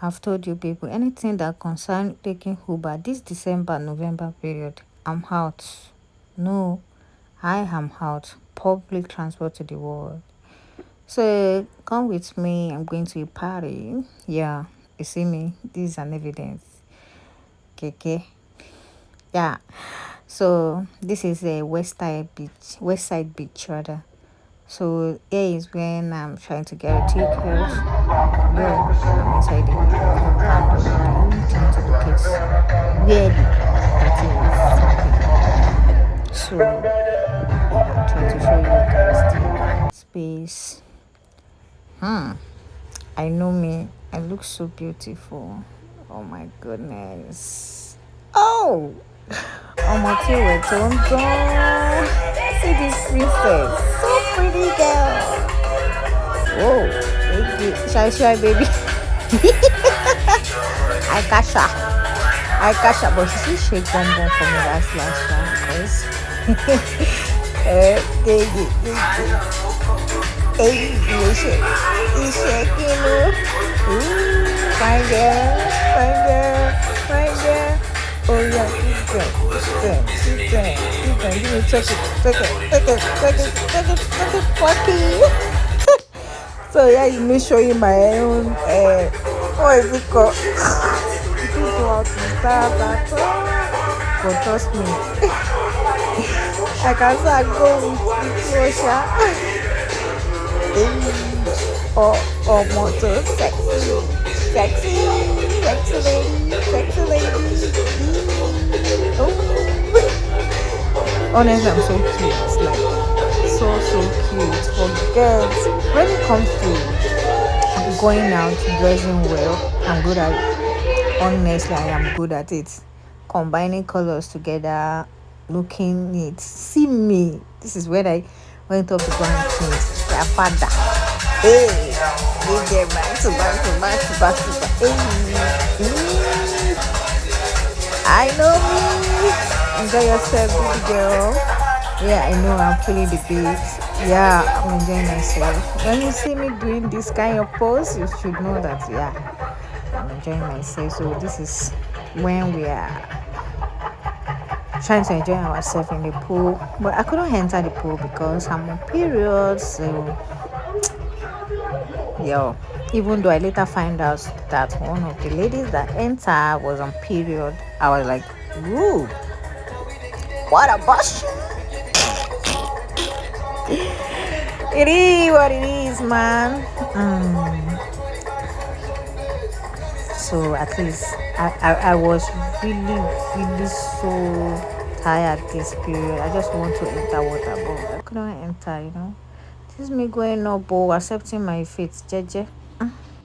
I've told you people, anything that concern taking Uber this December, November period, I'm out. No, I am out. Public transport to the world. So come with me. I'm going to a party. Yeah, you see me. This is an evidence. Okay. Yeah. So this is a West Side Beach rather. So here is when I'm trying to get a ticket. Yeah, I'm inside the compound already, trying to locate where the party is happening. So I'm trying to show you guys the space. I know me. I look so beautiful. Oh my goodness. Oh, ọmọ tí ìwẹ̀ tó ń dán. See this princess, so pretty girl. Whoa, baby, shy baby. I catch her. But she still shake bum bum for me last time because he's shaking. Ooh, fine girl. Oh yeah, she's good. Give me take it, So yeah, you me show you my own. What is it called? You can go out and start that. But trust me, I can say I go with Russia. Or motor sexy lady. Oh. Honestly, I'm so cute. Like so cute for girls. When it comes to going out, dressing well, I'm good at it. Honestly, I am good at it. Combining colors together, looking neat. See me. This is when I went up to go and change. Their father. Hey, you get back to back. Hey. I know me. Enjoy yourself, baby girl. Yeah, I know I'm feeling the beat. Yeah, I'm enjoying myself. When you see me doing this kind of pose, you should know that, yeah, I'm enjoying myself. So this is when we are trying to enjoy ourselves in the pool. But I couldn't enter the pool because I'm on period. So, yo, even though I later find out that one of the ladies that entered was on period, I was like, ooh, what a bush. It is what it is, man. So at least I was really so tired this period. I just want to enter water, but I couldn't enter. This is me going up, accepting my fate, Jeje.